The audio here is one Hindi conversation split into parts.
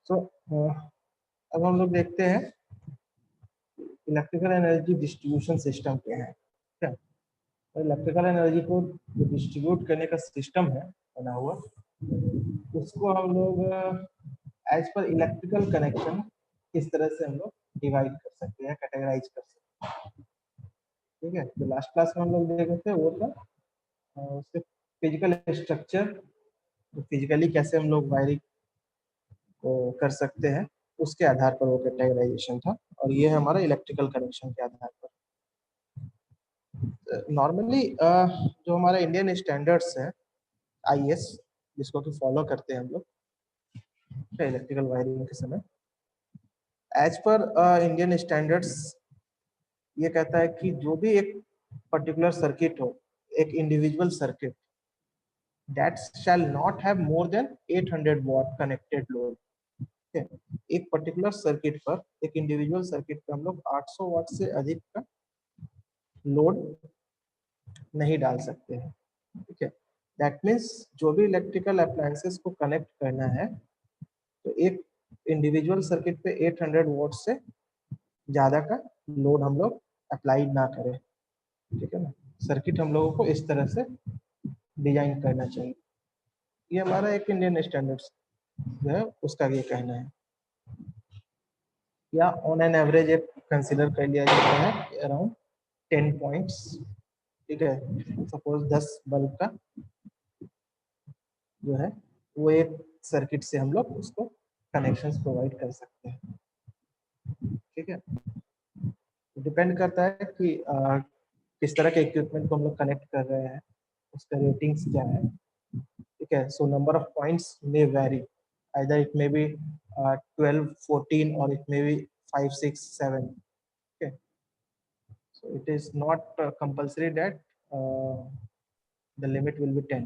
तो अब हम लोग देखते हैं इलेक्ट्रिकल एनर्जी डिस्ट्रीब्यूशन सिस्टम क्या है। ठीक है, तो इलेक्ट्रिकल एनर्जी को जो डिस्ट्रीब्यूट करने का सिस्टम है बना हुआ, उसको हम लोग एज पर इलेक्ट्रिकल कनेक्शन किस तरह से हम लोग डिवाइड कर सकते हैं, कैटेगराइज कर सकते हैं। ठीक है, तो लास्ट क्लास में हम लोग देख रहे थे वो था उसके फिजिकल स्ट्रक्चर, फिजिकली कैसे हम लोग वायरिंग को कर सकते हैं उसके आधार पर वो कैटेगराइजेशन था, और ये है हमारा इलेक्ट्रिकल कनेक्शन के आधार पर। नॉर्मली जो हमारा इंडियन स्टैंडर्ड्स है आईएस, जिसको कि फॉलो करते हैं हम लोग इलेक्ट्रिकल वायरिंग के समय, एज पर इंडियन स्टैंडर्ड्स ये कहता है कि जो भी एक पर्टिकुलर सर्किट हो, एक individual circuit, that shall not have more than 800 watt connected load। एक पर्टिकुलर सर्किट पर, एक इंडिविजुअल सर्किट पर हम लोग 800 वाट से अधिक का लोड नहीं डाल सकते हैं। ठीक है, दैट मीन्स जो भी इलेक्ट्रिकल अप्लायंसेस को कनेक्ट करना है, तो एक इंडिविजुअल सर्किट पे 800 वोल्ट से ज्यादा का लोड हम लोग अप्लाई ना करें। ठीक है ना, सर्किट हम लोगों को इस तरह से डिजाइन करना चाहिए। ये हमारा एक इंडियन स्टैंडर्ड्स जो है उसका ये कहना है, या ऑन एन एवरेज एक कंसिडर कर लिया जाता है अराउंड 10 पॉइंट्स। ठीक है, सपोज 10 बल्ब का जो है वो एक सर्किट से हम लोग उसको कनेक्शंस प्रोवाइड कर सकते हैं। ठीक है, डिपेंड करता है कि किस तरह के इक्विपमेंट को हम लोग कनेक्ट कर रहे हैं, उसका रेटिंग्स क्या है। ठीक है, so number of points may very, either it may be 12 14 or it may be 5 6 7। okay, so it is not compulsory that the limit will be 10।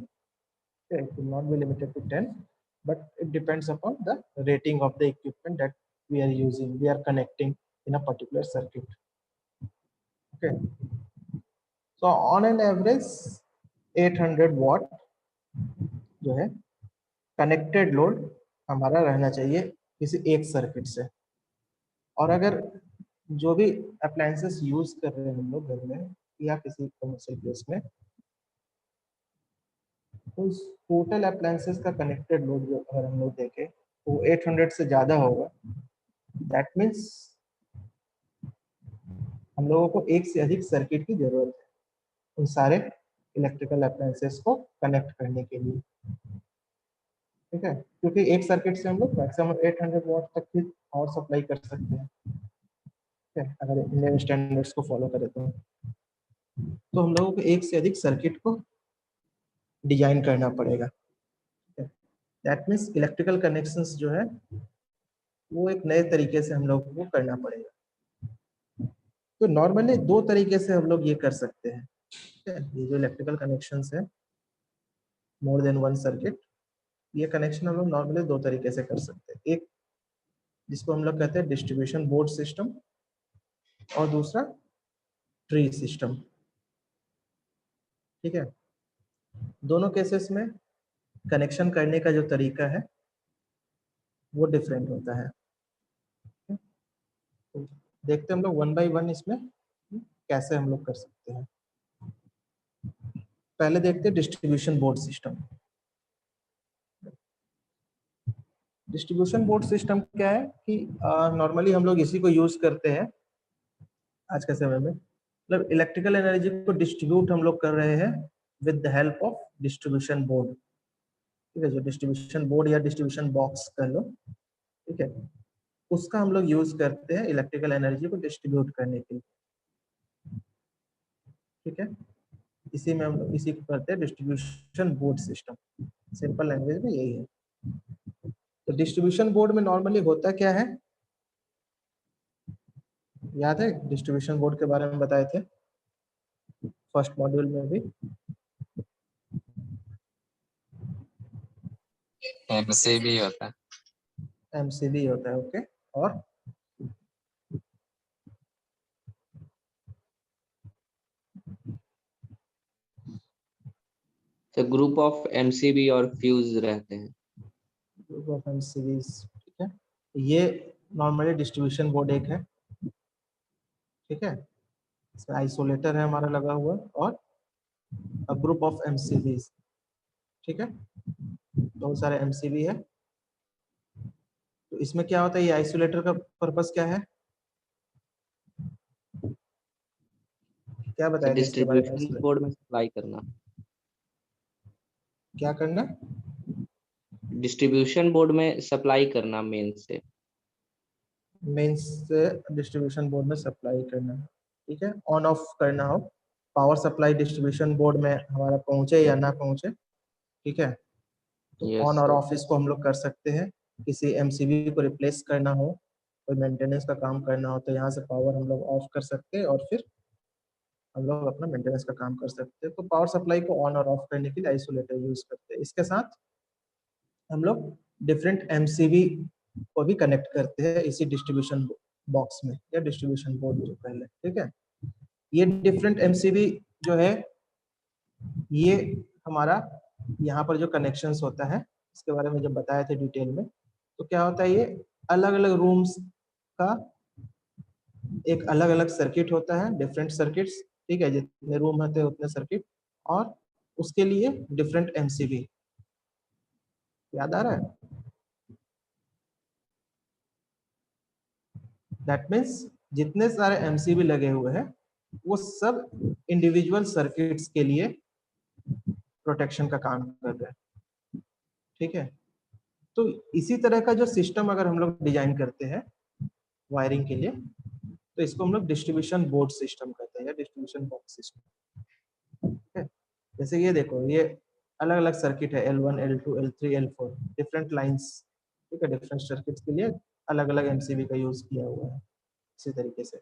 okay, it will not be limited to 10, but it depends upon the rating of the equipment that we are using, we are connecting in a particular circuit। okay, so on an average 800 watt जो है कनेक्टेड लोड हमारा रहना चाहिए किसी एक सर्किट से। और अगर जो भी अप्लायंसेस यूज कर रहे हैं हम लोग घर में या किसी कमर्शियल प्लेस में, तो उस टोटल अप्लायंसेस का कनेक्टेड लोड जो अगर हम लोग देखें वो 800 से ज्यादा होगा, दैट मीन्स हम लोगों को एक से अधिक सर्किट की जरूरत है उन सारे इलेक्ट्रिकल अप्लायंसेस को कनेक्ट करने के लिए। ठीक है, क्योंकि एक सर्किट से हम लोग मैक्सिमम 800 वाट तक की पावर सप्लाई कर सकते हैं। ठीक है, अगर इंडियन स्टैंडर्ड्स को फॉलो करें तो हम लोगों को एक से अधिक सर्किट को डिजाइन करना पड़ेगा। दैट मीन्स इलेक्ट्रिकल कनेक्शंस जो है वो एक नए तरीके से हम लोगों को करना पड़ेगा। तो नॉर्मली दो तरीके से हम लोग ये कर सकते हैं। ये जो इलेक्ट्रिकल कनेक्शंस है, मोर देन वन सर्किट, ये कनेक्शन हम लोग नॉर्मली दो तरीके से कर सकते हैं। एक जिसको हम लोग कहते हैं डिस्ट्रीब्यूशन बोर्ड सिस्टम, और दूसरा ट्री सिस्टम। ठीक है, दोनों केसेस में कनेक्शन करने का जो तरीका है वो डिफरेंट होता है। तो देखते हैं हम लोग वन बाय वन इसमें कैसे हम लोग कर सकते हैं। पहले देखते हैं distribution board system. Distribution board system क्या है कि नॉर्मली हम लोग इसी को यूज करते हैं आज के समय में। मतलब इलेक्ट्रिकल एनर्जी को डिस्ट्रीब्यूट हम लोग कर रहे हैं with the help of distribution board. ठीक है, जो डिस्ट्रीब्यूशन बोर्ड या डिस्ट्रीब्यूशन बॉक्स कर लो, ठीक है, उसका हम लोग यूज करते हैं इलेक्ट्रिकल एनर्जी को डिस्ट्रीब्यूट करने के लिए। ठीक है, इसी में हम लोग इसी को करते हैं distribution board system. Simple language में यही है। तो डिस्ट्रीब्यूशन बोर्ड में नॉर्मली होता क्या है, याद है डिस्ट्रीब्यूशन बोर्ड के बारे में बताए थे फर्स्ट मॉड्यूल में भी। एमसीबी होता है। एमसीबी होता है, ओके। और तो ग्रुप ऑफ एमसीबी और फ्यूज रहते हैं। Group of MCBs. ठीक है, ये नॉर्मली डिस्ट्रीब्यूशन बोर्ड एक है, ठीक है, इसमें आइसोलेटर है हमारा लगा हुआ और अ ग्रुप ऑफ एमसीबीज, ठीक है, बहुत सारे एमसीबी है। तो इसमें क्या होता है, ये आइसोलेटर का पर्पस क्या है, क्या बताया था इसके बारे में? डिस्ट्रीब्यूशन बोर्ड में सप्लाई करना, क्या करना? डिस्ट्रीब्यूशन बोर्ड में सप्लाई करना मेन से। मेंस से डिस्ट्रीब्यूशन बोर्ड में सप्लाई करना, ठीक है, ऑन ऑफ करना हो, पावर सप्लाई डिस्ट्रीब्यूशन बोर्ड में हमारा पहुंचे या ना पहुंचे, ठीक है, तो यस ऑन और सर। ऑफ इसको हम लोग कर सकते हैं। किसी एमसीबी को रिप्लेस करना हो, कोई मेंटेनेंस का काम करना हो, तो यहाँ से पावर हम लोग ऑफ कर सकते हैं और फिर हम लोग अपना मेंटेनेंस का काम कर सकते हैं। तो पावर सप्लाई को ऑन और ऑफ करने के लिए आइसोलेटर यूज करते हैं। इसके साथ हम लोग डिफरेंट एमसीबी को भी कनेक्ट करते हैं इसी डिस्ट्रीब्यूशन बॉक्स में या डिस्ट्रीब्यूशन बोर्ड जो पहले, ठीक है। ये डिफरेंट एमसीबी जो है, ये हमारा यहाँ पर जो कनेक्शंस होता है इसके बारे में जब बताए थे डिटेल में, तो क्या होता है, ये अलग अलग रूम्स का एक अलग अलग सर्किट होता है, डिफरेंट सर्किट्स, ठीक है, जितने रूम होते हैं उतने सर्किट, और उसके लिए डिफरेंट एमसीबी। याद आ रहा है? दैट मीन्स जितने सारे एमसीबी लगे हुए हैं वो सब इंडिविजुअल सर्किट्स के लिए प्रोटेक्शन का काम कर रहे हैं, ठीक है। तो इसी तरह का जो सिस्टम अगर हम लोग डिजाइन करते हैं वायरिंग के लिए, तो इसको हम लोग डिस्ट्रीब्यूशन बोर्ड सिस्टम कहते हैं या डिस्ट्रीब्यूशन बॉक्स सिस्टम, ठीक है। जैसे ये देखो, ये अलग अलग सर्किट है, L1 L2 L3 L4, different lines, ठीक है, डिफरेंट सर्किट्स के लिए अलग अलग एमसीबी का यूज किया हुआ है इसी तरीके से,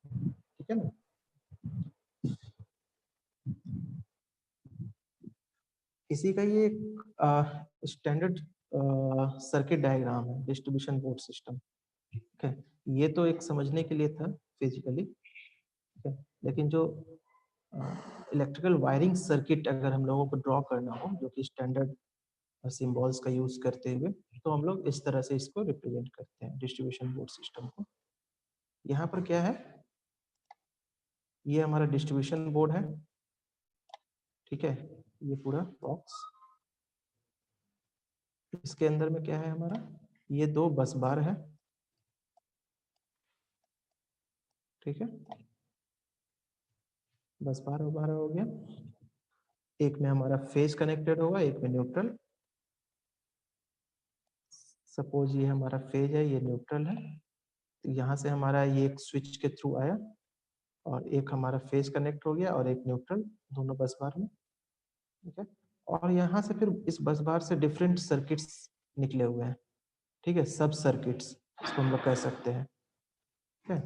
ठीक है ना। इसी का ये स्टैंडर्ड सर्किट डायग्राम है डिस्ट्रीब्यूशन बोर्ड सिस्टम, ठीक है। ये तो एक समझने के लिए था फिजिकली, ठीक है, लेकिन जो इलेक्ट्रिकल वायरिंग सर्किट अगर हम लोगों को ड्रॉ करना हो, जो कि स्टैंडर्ड सिंबल्स का यूज करते हुए, तो हम लोग इस तरह से इसको रिप्रेजेंट करते हैं डिस्ट्रीब्यूशन बोर्ड सिस्टम को। यहाँ पर क्या है, ये हमारा डिस्ट्रीब्यूशन बोर्ड है, ठीक है, ये पूरा बॉक्स, इसके अंदर में क्या है हमारा, ये दो बस बार है, ठीक है, बस बार हो गया, एक में हमारा फेज कनेक्टेड होगा, एक में न्यूट्रल। सपोज ये हमारा फेज है, ये न्यूट्रल है, तो यहाँ से हमारा ये एक स्विच के थ्रू आया और एक हमारा फेज कनेक्ट हो गया और एक न्यूट्रल, दोनों बस बार में, ठीक है। और यहाँ से फिर इस बस बार से डिफरेंट सर्किट्स निकले हुए हैं, ठीक है, सब सर्किट्स इसको हम लोग कह सकते हैं, ठीक है,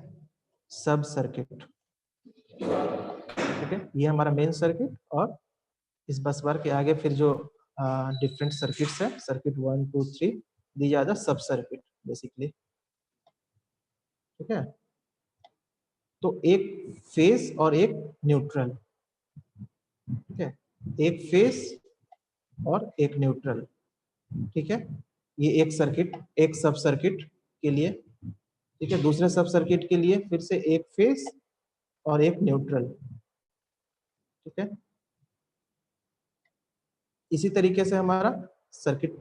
सब सर्किट, ठीक है, ये हमारा मेन सर्किट, और इस बस बार के आगे फिर जो डिफरेंट सर्किट्स है, circuit 1 2 3, these are the sub circuit basically, ठीक है। तो एक फेज और एक न्यूट्रल, ठीक है, एक फेज और एक न्यूट्रल, ठीक है, ये एक सर्किट, एक सब सर्किट के लिए, ठीक है, दूसरे सब सर्किट के लिए फिर से एक फेज और एक न्यूट्रल, ठीक है। इसी तरीके से हमारा सर्किट,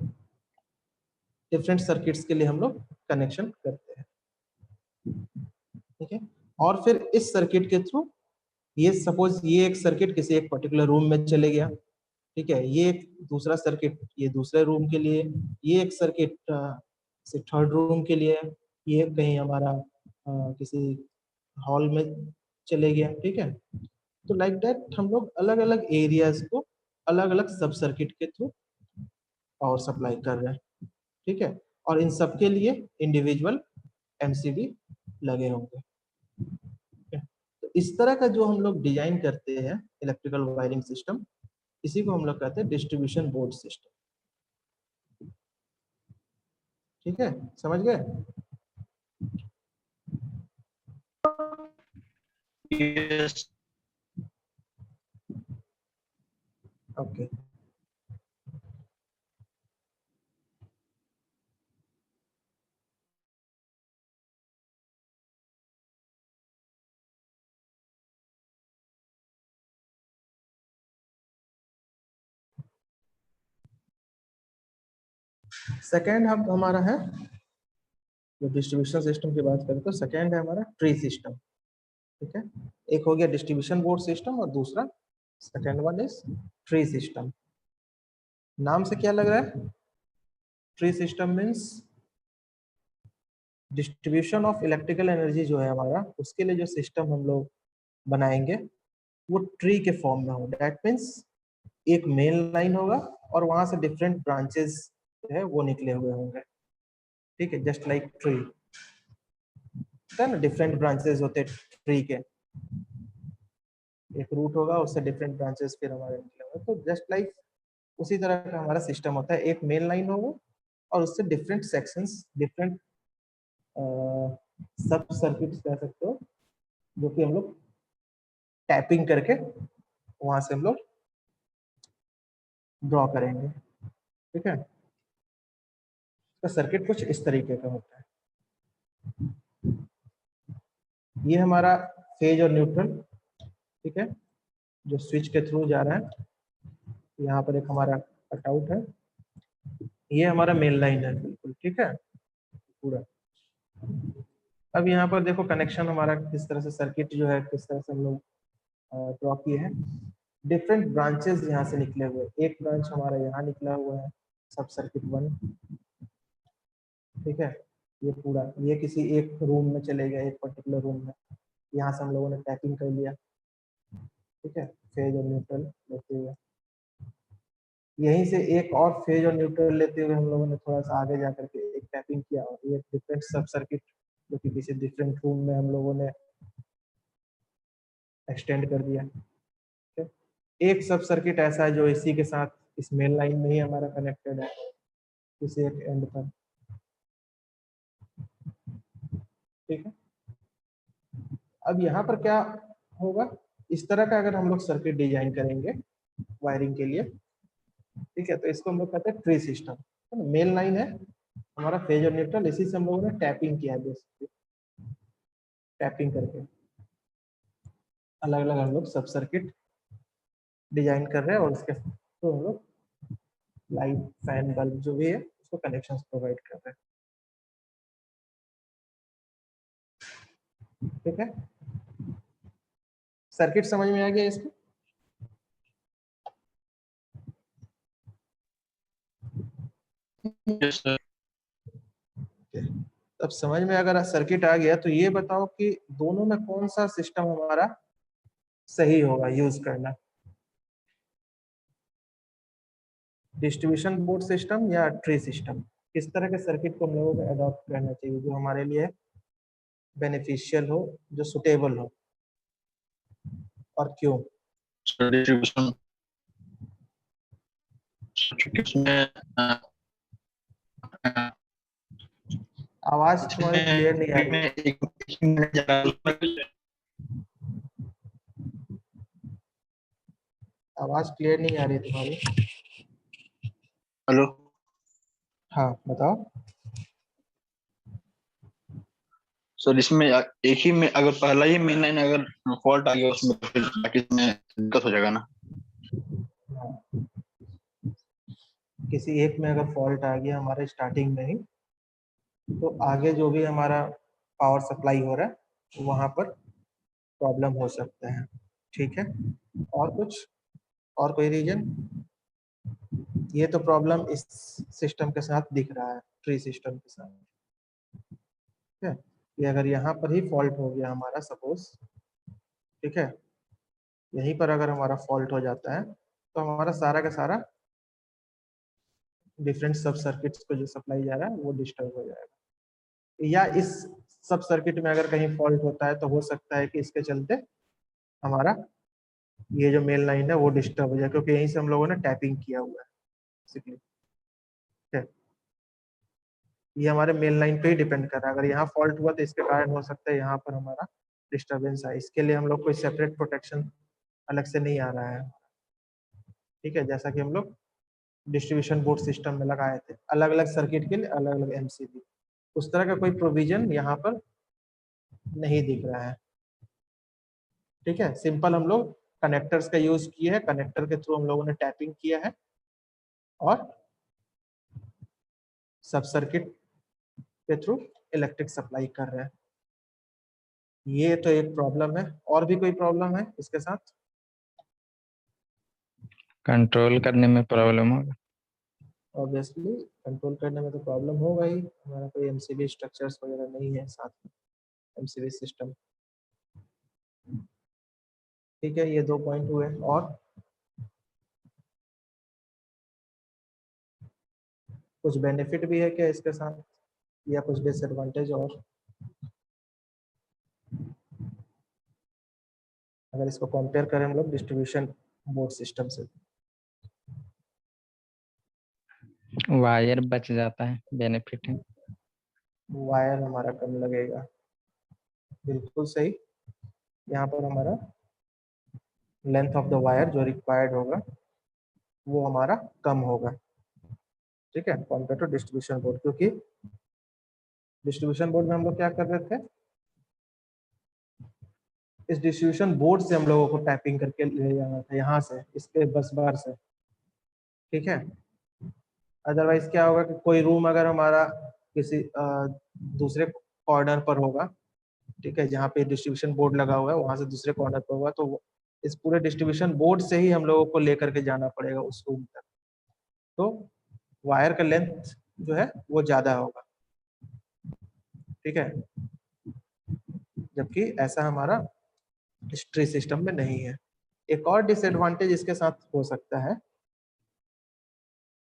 डिफरेंट सर्किट्स के लिए हम लोग कनेक्शन करते हैं, ठीक है। और फिर इस सर्किट के थ्रू, ये सपोज ये एक सर्किट किसी एक पर्टिकुलर रूम में चले गया, ठीक है, ये एक दूसरा सर्किट ये दूसरे रूम के लिए, ये एक सर्किट से थर्ड रूम के लिए, ये कहीं हमारा किसी हॉल में चले गया, ठीक है। तो लाइक दैट हम लोग अलग अलग एरियाज को अलग अलग सब सर्किट के थ्रू पावर सप्लाई कर रहे हैं, ठीक है, और इन सब के लिए इंडिविजुअल एमसीबी लगे होंगे, ठीक है? तो इस तरह का जो हम लोग डिजाइन करते हैं इलेक्ट्रिकल वायरिंग सिस्टम, इसी को हम लोग कहते हैं डिस्ट्रीब्यूशन बोर्ड सिस्टम, ठीक है, समझ गए? Yes. ओके। सेकेंड हम हमारा है, जो डिस्ट्रीब्यूशन सिस्टम की बात करें तो सेकेंड है हमारा ट्री सिस्टम। ठीक है, एक हो गया डिस्ट्रीब्यूशन बोर्ड सिस्टम और दूसरा second one is tree system. नाम से क्या लग रहा है? Tree system means distribution of electrical energy जो है हमारा, उसके लिए जो सिस्टम हम लोग बनाएंगे वो ट्री के फॉर्म में हो। दैट मीन्स एक मेन लाइन होगा और वहां से डिफरेंट ब्रांचेस जो है वो निकले हुए होंगे। ठीक है, जस्ट लाइक ट्री है ना, डिफरेंट ब्रांचेस होते हैं ट्री के, एक रूट होगा उससे डिफरेंट ब्रांचेस फिर हमारे निकले होंगे। तो जस्ट लाइक उसी तरह का हमारा सिस्टम होता है, एक मेन लाइन होगा और उससे डिफरेंट सेक्शंस, डिफरेंट सब सर्किट्स कह सकते हो, जो कि हम लोग टैपिंग करके वहां से हम लोग ड्रॉ करेंगे। ठीक है, तो सर्किट कुछ इस तरीके का होता है। ये हमारा फेज और न्यूट्रल, ठीक है, जो स्विच के थ्रू जा रहा है। यहाँ पर एक हमारा कटआउट है, ये हमारा मेन लाइन है बिल्कुल। ठीक है, पूरा। अब यहाँ पर देखो कनेक्शन हमारा किस तरह से, सर्किट जो है किस तरह से हम लोग ड्रॉ किए हैं। डिफरेंट ब्रांचेस यहाँ से निकले हुए, एक ब्रांच हमारा यहाँ निकला हुआ है, सब सर्किट 1। ठीक है, ये पूरा, ये किसी एक रूम में चले गए, एक पर्टिकुलर रूम में, यहाँ से हम लोगों ने टैपिंग कर लिया। ठीक है, फेज और न्यूट्रल लेते हुए, यहीं से एक और फेज और न्यूट्रल लेते हुए हम लोगों ने थोड़ा सा आगे जाकर के एक टैपिंग किया और ये डिफरेंट सब सर्किट जो कि किसी डिफरेंट रूम में हम लोगों ने एक्सटेंड कर दिया। ठीक है? एक सब सर्किट ऐसा है जो इसी के साथ इस मेन लाइन में ही हमारा कनेक्टेड है किसी एक एंड पर। ठीक है, अब यहाँ पर क्या होगा, इस तरह का अगर हम लोग सर्किट डिजाइन करेंगे वायरिंग के लिए, ठीक है, तो इसको हम लोग कहते हैं ट्री सिस्टम। मेन लाइन है हमारा, फेज और न्यूट्रल, इसी से हम लोगों ने टैपिंग किया है बेसिकली, टैपिंग करके अलग अलग हम लोग सब सर्किट डिजाइन कर रहे हैं और उसके तो हम लोग लाइट, फैन, बल्ब जो भी है उसको कनेक्शन प्रोवाइड कर रहे हैं। ठीक है, सर्किट समझ में आ गया इसको? Yes, sir. अब समझ में अगर सर्किट आ गया तो ये बताओ कि दोनों में कौन सा सिस्टम हमारा सही होगा यूज करना, डिस्ट्रीब्यूशन बोर्ड सिस्टम या ट्री सिस्टम? किस तरह के सर्किट को हम लोगों को अडॉप्ट करना चाहिए जो हमारे लिए बेनिफिशियल हो, जो सुटेबल हो, और क्यों? So distribution circuits में आवाज तुम्हारी क्लियर नहीं आ इसमें रही, में एक मिनट जा रहा है उसमें। आवाज क्लियर नहीं आ रही तुम्हारी। हेलो, हाँ बताओ। सर इसमें एक ही में अगर पहला ही मेन लाइन अगर फॉल्ट आ गया उसमें तो फिर बाकी में दिक्कत हो जाएगा ना। हाँ, किसी एक में अगर फॉल्ट आ गया हमारे स्टार्टिंग में ही, तो आगे जो भी हमारा पावर सप्लाई हो रहा है वहां पर प्रॉब्लम हो सकता है। ठीक है, और कुछ, और कोई रीजन? ये तो प्रॉब्लम इस सिस्टम के साथ दिख रहा है, ट्री सिस्टम के साथ। ठीक है, ये अगर यहाँ पर ही फॉल्ट हो गया हमारा सपोज, ठीक है, यहीं पर अगर हमारा फॉल्ट हो जाता है तो हमारा सारा का सारा डिफरेंट सब सर्किट्स को जो सप्लाई जा रहा है वो डिस्टर्ब हो जाएगा। या इस सब सर्किट में अगर कहीं फॉल्ट होता है तो हो सकता है कि इसके चलते हमारा ये जो मेन लाइन है वो डिस्टर्ब हो जाए, क्योंकि यहीं से हम लोगों ने टैपिंग किया हुआ है बेसिकली। ठीक है, ये हमारे मेन लाइन पे ही डिपेंड कर रहा है, अगर यहाँ फॉल्ट हुआ तो इसके कारण हो सकता है यहाँ पर हमारा डिस्टर्बेंस आए। इसके लिए हम लोग कोई सेपरेट प्रोटेक्शन अलग से नहीं आ रहा है। ठीक है, जैसा कि हम लोग डिस्ट्रीब्यूशन बोर्ड सिस्टम में लगाए थे, अलग अलग सर्किट के लिए अलग अलग एमसीबी, उस तरह का कोई प्रोविजन यहाँ पर नहीं दिख रहा है। ठीक है, सिंपल हम लोग कनेक्टर्स का यूज किए हैं, कनेक्टर के थ्रू हम लोगों ने टैपिंग किया है और सब सर्किट के थ्रू इलेक्ट्रिक सप्लाई कर रहे हैं। ये तो एक प्रॉब्लम है। और भी कोई प्रॉब्लम है इसके साथ? कंट्रोल करने में प्रॉब्लम होगा। ऑब्वियसली कंट्रोल करने में तो प्रॉब्लम होगा ही, हमारा कोई एमसीबी स्ट्रक्चर्स वगैरह नहीं है साथ में, एमसीबी सिस्टम। ठीक है, ये 2 पॉइंट हुए। और कुछ बेनिफिट भी है क्या इसके साथ, या कुछ डिसएडवांटेज? और अगर इसको कंपेयर करें हम लोग डिस्ट्रीब्यूशन बोर्ड सिस्टम से, वायर बच जाता है, बेनिफिट है। वायर हमारा कम लगेगा, बिल्कुल सही। यहाँ पर हमारा लेंथ ऑफ द वायर जो रिक्वायर्ड होगा वो हमारा कम होगा। ठीक है, कंपेयर टू डिस्ट्रीब्यूशन बोर्ड, क्योंकि डिस्ट्रीब्यूशन बोर्ड में हम लोग क्या कर रहे थे, इस डिस्ट्रीब्यूशन बोर्ड से हम लोगों को टैपिंग करके ले जाना था यहाँ से, इसके बस बार से। ठीक है, अदरवाइज क्या होगा कि कोई रूम अगर हमारा किसी दूसरे कॉर्नर पर होगा, ठीक है, जहाँ पे डिस्ट्रीब्यूशन बोर्ड लगा हुआ है वहां से दूसरे कॉर्नर पर होगा, तो इस पूरे डिस्ट्रीब्यूशन बोर्ड से ही हम लोगों को लेकर के जाना पड़ेगा उस रूम तक। तो वायर का लेंथ जो है वो ज्यादा होगा। ठीक है, जबकि ऐसा हमारा ट्री सिस्टम में नहीं है। एक और डिसएडवांटेज इसके साथ हो सकता है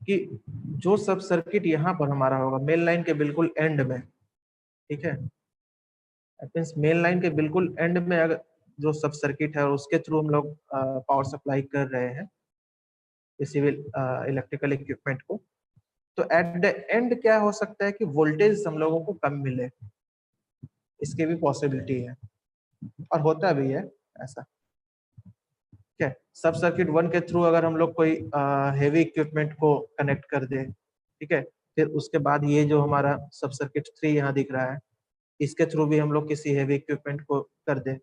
कि जो सब सर्किट यहाँ पर हमारा होगा मेन लाइन के बिल्कुल एंड में, ठीक है, मीन्स मेन लाइन के बिल्कुल एंड में अगर जो सब सर्किट है उसके थ्रू हम लोग पावर सप्लाई कर रहे हैं किसी भी इलेक्ट्रिकल इक्विपमेंट को, तो एट द एंड क्या हो सकता है कि वोल्टेज हम लोगों को कम मिले, इसकी भी पॉसिबिलिटी है और होता भी है ऐसा। ठीक है, सब सर्किट 1 के थ्रू अगर हम लोग कोई हेवी इक्विपमेंट को कनेक्ट कर दे, ठीक है, फिर उसके बाद ये जो हमारा सब सर्किट 3 यहाँ दिख रहा है, इसके थ्रू भी हम लोग किसी हेवी इक्विपमेंट को कर दे,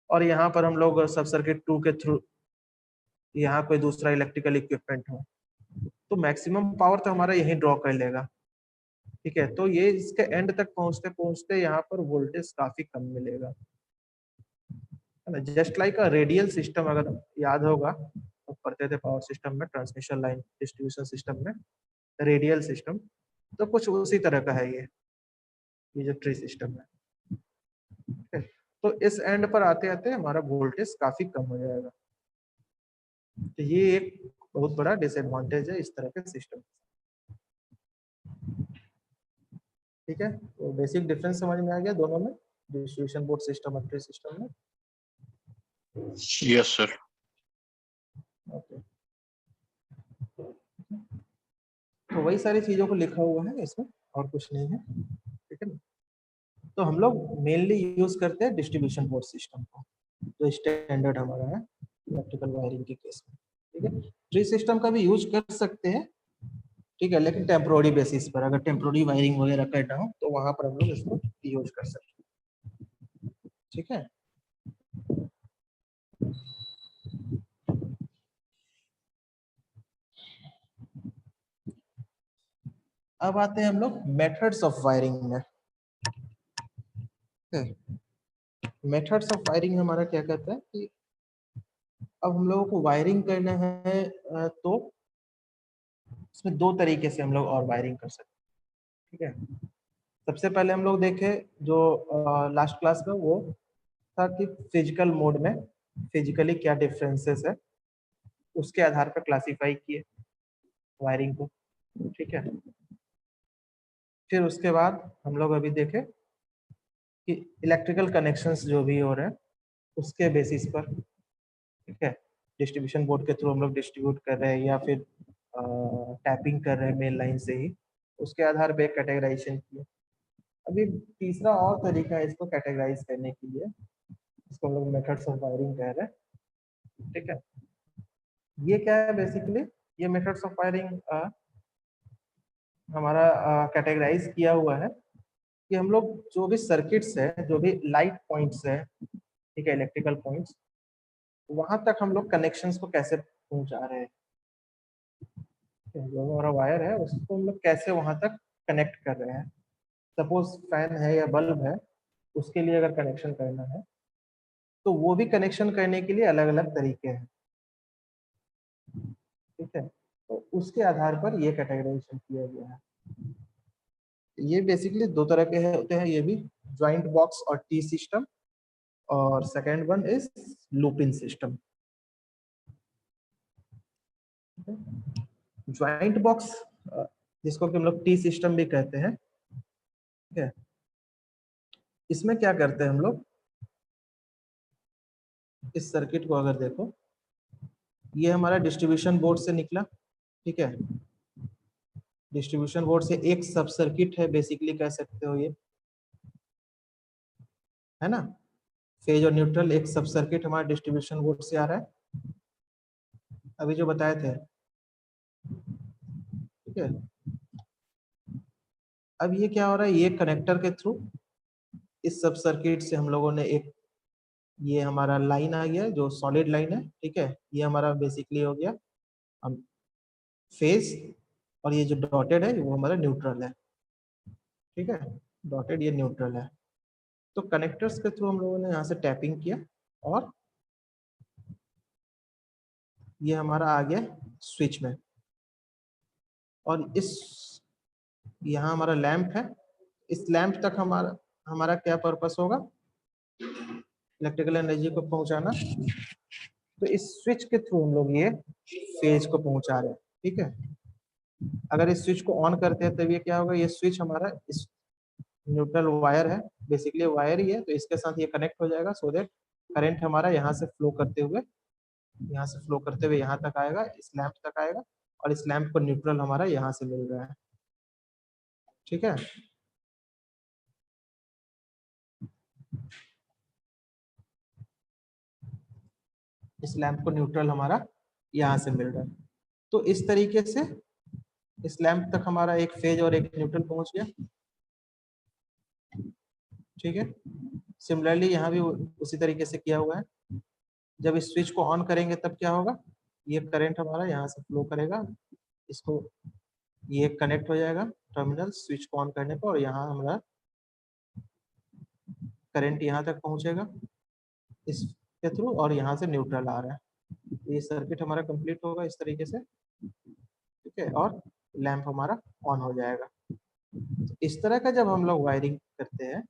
और यहाँ पर हम लोग सब सर्किट 2 के थ्रू यहाँ कोई दूसरा इलेक्ट्रिकल इक्विपमेंट हो, तो मैक्सिमम पावर तो हमारा यही ड्रॉ कर लेगा। ठीक है, तो ये इसके एंड तक पहुंचते पहुंचते यहाँ पर वोल्टेज काफी कम मिलेगा, है ना। जस्ट लाइक अ रेडियल सिस्टम, अगर याद होगा तो पढ़ते थे पावर सिस्टम में, ट्रांसमिशन लाइन डिस्ट्रीब्यूशन सिस्टम में रेडियल सिस्टम, तो कुछ उसी तरह का है ये जो ट्री सिस्टम है। ठीक है, तो इस एंड पर आते आते हमारा वोल्टेज काफी कम हो जाएगा। तो ये एक बहुत बड़ा डिसएडवांटेज है इस तरह के सिस्टम। ठीक है, तो बेसिक डिफरेंस समझ में आ गया दोनों में, डिस्ट्रीब्यूशन बोर्ड सिस्टम और ट्री सिस्टम में। Yes sir. ओके, तो वही सारी चीजों को लिखा हुआ है इसमें, और कुछ नहीं है। ठीक है ना, तो हम लोग मेनली यूज करते हैं डिस्ट्रीब्यूशन बोर्ड सिस्टम को, जो स्टैंडर्ड हमारा है इलेक्ट्रिकल वायरिंग के केस में। ठीक है, ट्री सिस्टम का भी यूज कर सकते हैं, ठीक है, लेकिन टेम्पोररी बेसिस पर, अगर टेम्पोररी वायरिंग वगैरह करना हो तो वहां पर हम लोग इसको यूज कर सकते हैं। ठीक है, अब आते हैं हम लोग मेथड्स ऑफ वायरिंग में। मेथड्स ऑफ वायरिंग हमारा क्या कहता है कि अब हम लोगों को वायरिंग करना है तो इसमें 2 तरीके से हम लोग और वायरिंग कर सकते हैं। ठीक है, सबसे पहले हम लोग देखे जो लास्ट क्लास में वो था कि फिजिकल मोड में फिजिकली क्या डिफरेंसेस है, उसके आधार पर क्लासिफाई किए वायरिंग को। ठीक है, फिर उसके बाद हम लोग अभी देखे कि इलेक्ट्रिकल कनेक्शंस जो भी हो रहे हैं उसके बेसिस पर, ठीक है, डिस्ट्रीब्यूशन बोर्ड के थ्रू हम लोग डिस्ट्रीब्यूट कर रहे हैं या फिर टैपिंग कर रहे हैं मेन लाइन से ही, उसके आधार पे कैटेगराइजेशन किए। अभी तीसरा और तरीका है इसको कैटेगराइज करने के लिए, इसको हम लोग मेथड्स ऑफ वायरिंग कह रहे हैं। ठीक है, ये क्या है बेसिकली, ये मेथड्स ऑफ वायरिंग हमारा कैटेगराइज किया हुआ है कि हम लोग जो भी सर्किट्स है, जो भी लाइट पॉइंट्स है, ठीक है, इलेक्ट्रिकल पॉइंट्स, वहां तक हम लोग कनेक्शंस को कैसे पहुंचा रहे हैं, जो हमारा वायर है उसको हम लोग कैसे वहां तक कनेक्ट कर रहे हैं। सपोज फैन है या बल्ब है, उसके लिए अगर कनेक्शन करना है तो वो भी कनेक्शन करने के लिए अलग अलग तरीके हैं, ठीक है। तो उसके आधार पर ये कैटेगराइजेशन किया गया है। ये बेसिकली दो तरह के होते हैं, ये भी ज्वाइंट बॉक्स और टी सिस्टम, और second one is loop in system. Joint box जिसको कि हम लोग टी सिस्टम भी कहते हैं, ठीक है। इसमें क्या करते हैं हम लोग, इस सर्किट को अगर देखो, ये हमारा डिस्ट्रीब्यूशन बोर्ड से निकला, ठीक है। डिस्ट्रीब्यूशन बोर्ड से एक सब सर्किट है बेसिकली, कह सकते हो ये, है ना। फेज और न्यूट्रल एक सब सर्किट हमारा डिस्ट्रीब्यूशन बोर्ड से आ रहा है, अभी जो बताए थे, ठीक है। अब ये क्या हो रहा है, ये कनेक्टर के थ्रू इस सब सर्किट से हम लोगों ने एक, ये हमारा लाइन आ गया जो सॉलिड लाइन है, ठीक है। ये हमारा बेसिकली हो गया हम फेज, और ये जो डॉटेड है वो हमारा न्यूट्रल है, ठीक है। डॉटेड ये न्यूट्रल है। तो कनेक्टर्स के थ्रू हम लोगों ने यहाँ से टैपिंग किया, और ये हमारा आ गया स्विच में, और इस यहाँ हमारा लैंप है, इस लैंप तक हमारा हमारा क्या पर्पस होगा, इलेक्ट्रिकल एनर्जी को पहुंचाना। तो इस स्विच के थ्रू हम लोग ये फेज को पहुंचा रहे हैं, ठीक है। अगर इस स्विच को ऑन करते हैं तब ये क्या होगा, ये स्विच हमारा इस न्यूट्रल वायर है, बेसिकली वायर ही है, तो इसके साथ ये कनेक्ट हो जाएगा, सो दैट करंट हमारा यहाँ से फ्लो करते हुए, यहाँ से फ्लो करते हुए यहाँ तक आएगा, इस लैंप तक आएगा, और इस लैंप को न्यूट्रल हमारा यहाँ से मिल रहा है, ठीक है। इस लैंप को न्यूट्रल हमारा यहाँ से मिल रहा है। तो इस तरीके से इस लैंप तक हमारा एक फेज और एक न्यूट्रल पहुंच गया, ठीक है। सिमिलरली यहाँ भी उसी तरीके से किया हुआ है। जब इस स्विच को ऑन करेंगे तब क्या होगा, ये करंट हमारा यहाँ से फ्लो करेगा, इसको ये कनेक्ट हो जाएगा टर्मिनल स्विच को ऑन करने पर, और यहाँ हमारा करंट यहाँ तक पहुंचेगा इसके थ्रू, और यहाँ से न्यूट्रल आ रहा है। ये सर्किट हमारा कंप्लीट होगा इस तरीके से, ठीक है, और लैंप हमारा ऑन हो जाएगा। तो इस तरह का जब हम लोग वायरिंग करते हैं,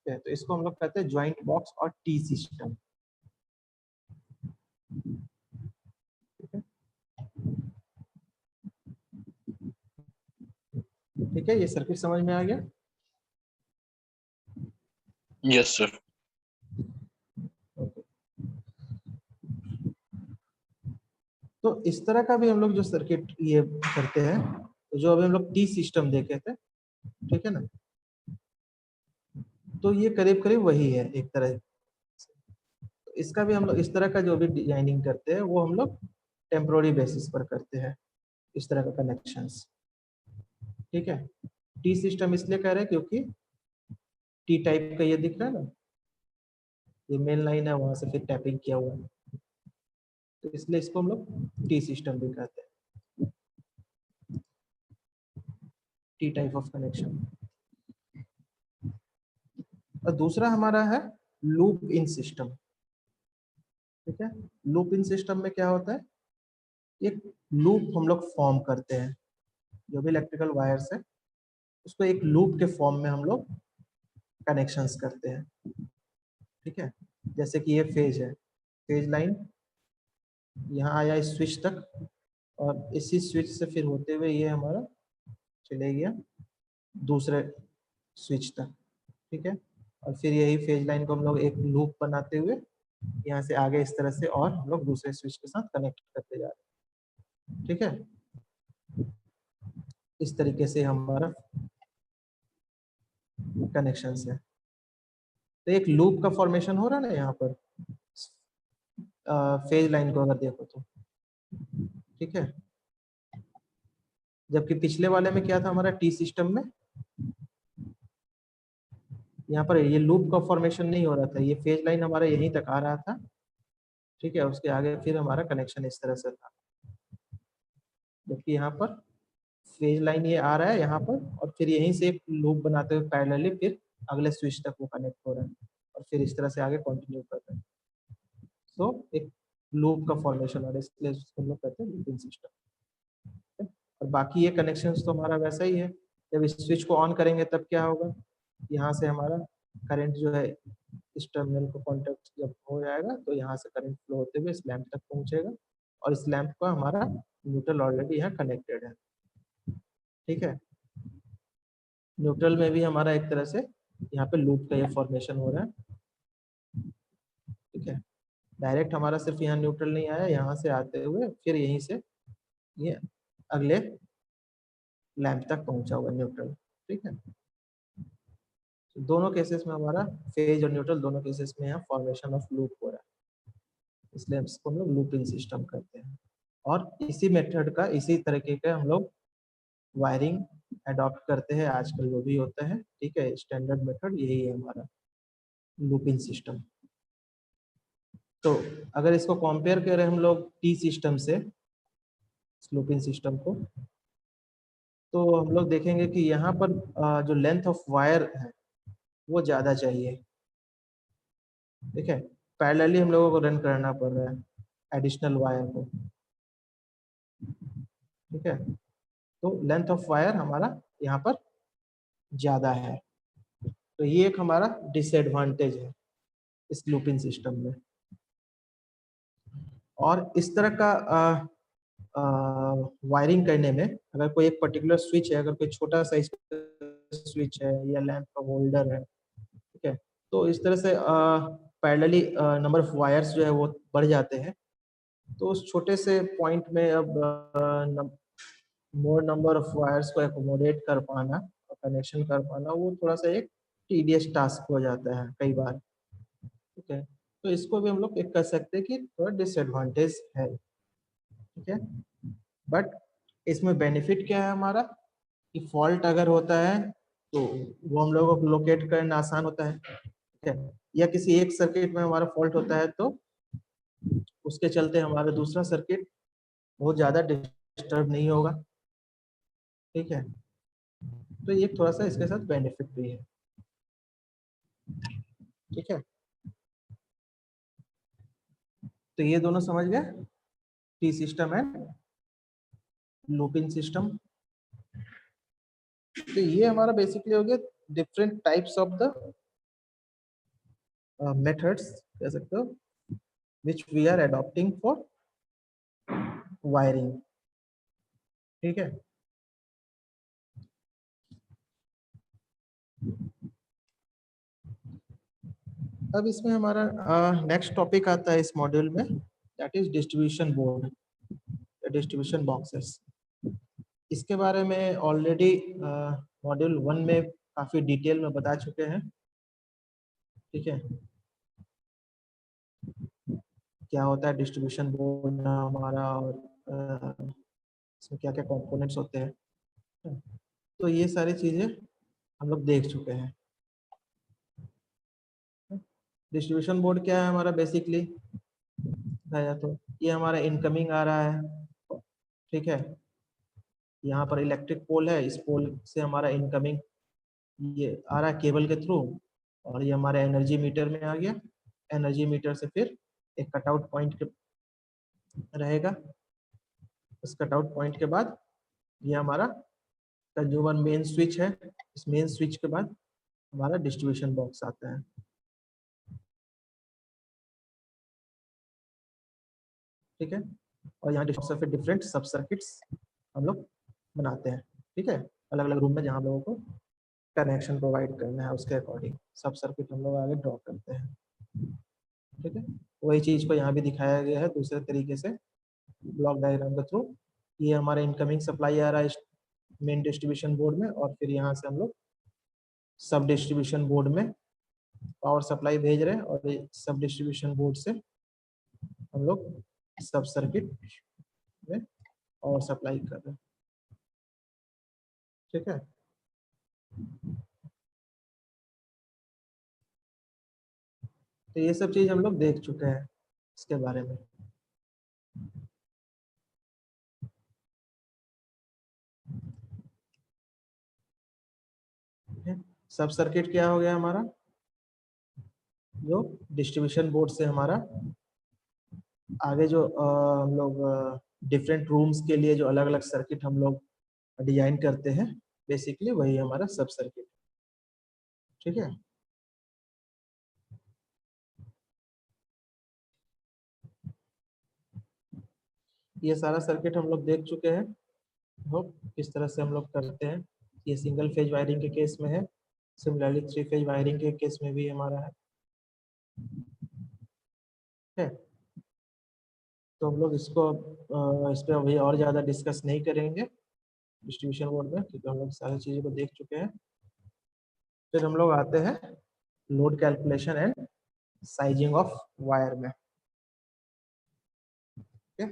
तो इसको हम लोग कहते हैं ज्वाइंट बॉक्स और टी सिस्टम, ठीक है। ये सर्किट समझ में आ गया। Yes sir. तो इस तरह का भी हम लोग जो सर्किट ये करते हैं, तो जो अभी हम लोग टी सिस्टम देखे थे, ठीक है ना, तो ये करीब करीब वही है एक तरह से। तो इसका भी हम लोग इस तरह का जो भी डिजाइनिंग करते हैं वो हम लोग टेम्पोररी बेसिस पर करते हैं, इस तरह का कनेक्शंस, ठीक है। टी सिस्टम इसलिए कह रहे हैं क्योंकि टी टाइप का ये दिख रहा है ना, ये मेन लाइन है, वहां से फिर टैपिंग किया हुआ है, तो इसलिए इसको हम लोग टी सिस्टम भी कहते हैं, टी टाइप ऑफ कनेक्शन। और दूसरा हमारा है लूप इन सिस्टम, ठीक है। लूप इन सिस्टम में क्या होता है, एक लूप हम लोग फॉर्म करते हैं, जो भी इलेक्ट्रिकल वायर्स है उसको एक लूप के फॉर्म में हम लोग कनेक्शंस करते हैं, ठीक है। जैसे कि ये फेज है, फेज लाइन यहाँ आया इस स्विच तक, और इसी स्विच से फिर होते हुए ये हमारा चले गया दूसरे स्विच तक, ठीक है। और फिर यही फेज लाइन को हम लोग एक लूप बनाते हुए यहाँ से आगे इस तरह से और हम लोग दूसरे स्विच के साथ कनेक्ट करते जा रहे हैं, ठीक है। इस तरीके से हमारा कनेक्शन है। तो एक लूप का फॉर्मेशन हो रहा है ना यहाँ पर, फेज लाइन को अगर देखो तो, ठीक है। जबकि पिछले वाले में क्या था हमारा टी सिस्टम में, यहाँ पर ये लूप का फॉर्मेशन नहीं हो रहा था, ये फेज लाइन हमारा यहीं तक आ रहा था, ठीक है। उसके आगे फिर हमारा कनेक्शन इस तरह से था, जबकि यहाँ पर फेज लाइन ये आ रहा है यहाँ पर, और फिर यहीं से एक लूप बनाते हुए पैरेलली फिर अगले स्विच तक वो कनेक्ट हो रहा है, और फिर इस तरह से आगे कंटिन्यू कर रहे हैं। सो एक लूप का फॉर्मेशन हो रहा है, इसलिए उसको हम लोग कहते हैं लूपिंग सिस्टम। और बाकी ये कनेक्शन तो हमारा वैसा ही है, जब इस स्विच को ऑन करेंगे तब क्या होगा, यहाँ से हमारा करंट जो है इस टर्मिनल को कॉन्टेक्ट जब हो जाएगा तो यहाँ से करंट फ्लो होते हुए इस लैंप तक पहुंचेगा, और इस लैंप का हमारा न्यूट्रल ऑलरेडी यहाँ कनेक्टेड है। ठीक है, न्यूट्रल में भी हमारा एक तरह से यहाँ पे लूप का ये फॉर्मेशन हो रहा है। ठीक है, डायरेक्ट हमारा सिर्फ यहाँ न्यूट्रल नहीं आया, यहाँ से आते हुए फिर यहीं से ये अगले लैंप तक पहुंचा हुआ न्यूट्रल। ठीक है, दोनों केसेस में हमारा फेज और न्यूट्रल दोनों केसेस में यहाँ फॉर्मेशन ऑफ लूप हो रहा है, इसलिए इसको हम लोग लूपिंग सिस्टम कहते हैं। और इसी मेथड का, इसी तरीके का हम लोग वायरिंग अडॉप्ट करते हैं आजकल जो भी होता है। ठीक है, स्टैंडर्ड मेथड यही है हमारा लूपिंग सिस्टम। तो अगर इसको कंपेयर करें हम लोग टी सिस्टम से, लूपिंग सिस्टम को, तो हम लोग देखेंगे कि यहाँ पर जो लेंथ ऑफ वायर है वो ज़्यादा चाहिए। ठीक है, पैरेलली हम लोगों को रन करना पड़ रहा है एडिशनल वायर को। ठीक है, तो लेंथ ऑफ वायर हमारा यहाँ पर ज़्यादा है, तो ये एक हमारा डिसएडवांटेज है इस लूपिंग सिस्टम में। और इस तरह का वायरिंग करने में अगर कोई एक पर्टिकुलर स्विच है, अगर कोई छोटा सा स्विच है या लैंप का होल्डर है, ठीक है, तो इस तरह से पैरेलली नंबर ऑफ वायर्स जो है वो बढ़ जाते हैं। तो उस छोटे से पॉइंट में अब मोर नंबर ऑफ वायर्स को एकोमोडेट कर पाना और कनेक्शन कर पाना वो थोड़ा सा एक टीडियस टास्क हो जाता है कई बार। ठीक है, तो इसको भी हम लोग एक कह सकते हैं कि थोड़ा डिसएडवांटेज है। ठीक है, बट इसमें बेनिफिट क्या है हमारा कि फॉल्ट अगर होता है तो वो हम लोगों को लोकेट करना आसान होता है। ठीक है, या किसी एक सर्किट में हमारा फॉल्ट होता है तो उसके चलते हमारा दूसरा सर्किट बहुत ज़्यादा डिस्टर्ब नहीं होगा। ठीक है, तो ये थोड़ा सा इसके साथ बेनिफिट भी है। ठीक है, तो ये दोनों समझ गए, T system and looping system. तो ये हमारा बेसिकली हो गया different types of the methods कह सकते हो which we are adopting for wiring. ठीक है, अब इसमें हमारा नेक्स्ट टॉपिक आता है इस मॉड्यूल में, that is distribution board, distribution boxes. इसके बारे में ऑलरेडी मॉड्यूल 1 में काफी डिटेल में बता चुके हैं। ठीक है, क्या होता है डिस्ट्रीब्यूशन बोर्ड हमारा, और इसमें क्या क्या कंपोनेंट्स होते हैं, तो ये सारी चीजें हम लोग देख चुके हैं। डिस्ट्रीब्यूशन बोर्ड क्या है हमारा बेसिकली, तो ये हमारा इनकमिंग आ रहा है। ठीक है, यहाँ पर इलेक्ट्रिक पोल है, इस पोल से हमारा इनकमिंग ये आ रहा है केबल के थ्रू, और ये हमारे एनर्जी मीटर में आ गया। एनर्जी मीटर से फिर एक कटआउट पॉइंट रहेगा, उस कटआउट पॉइंट के बाद ये हमारा कंज्यूमर मेन स्विच है, इस मेन स्विच के बाद हमारा डिस्ट्रीब्यूशन बॉक्स आता है। ठीक है, और यहाँ फिर डिफरेंट सब सर्किट्स हम लोग बनाते हैं। ठीक है, अलग अलग रूम में जहाँ हम लोगों को कनेक्शन प्रोवाइड करना है उसके अकॉर्डिंग सब सर्किट हम लोग आगे ड्रॉ करते हैं। ठीक है, वही चीज को यहाँ भी दिखाया गया है दूसरे तरीके से ब्लॉक डायग्राम के थ्रू। ये हमारा इनकमिंग सप्लाई आ रहा है मेन डिस्ट्रीब्यूशन बोर्ड में, और फिर यहाँ से हम लोग सब डिस्ट्रीब्यूशन बोर्ड में पावर सप्लाई भेज रहे हैं, और सब डिस्ट्रीब्यूशन बोर्ड से हम लोग सब सर्किट में पावर सप्लाई कर रहे हैं। ठीक है, तो ये सब चीज हम लोग देख चुके हैं इसके बारे में। सब सर्किट क्या हो गया हमारा, जो डिस्ट्रीब्यूशन बोर्ड से हमारा आगे जो हम लोग डिफरेंट रूम्स के लिए जो अलग अलग सर्किट हम लोग डिजाइन करते हैं, बेसिकली वही हमारा सब सर्किट। ठीक है, ये सारा सर्किट हम लोग देख चुके हैं, होप किस तरह से हम लोग करते हैं। ये सिंगल फेज वायरिंग के केस में है, सिमिलरली 3 फेज वायरिंग के केस में भी हमारा है। ठीक है, तो हम लोग इसको इस पर अभी और ज़्यादा डिस्कस नहीं करेंगे डिस्ट्रीब्यूशन बोर्ड में, क्योंकि हम लोग सारी चीज़ों को देख चुके हैं। फिर हम लोग आते हैं load calculation and sizing of wire में। ठीक है,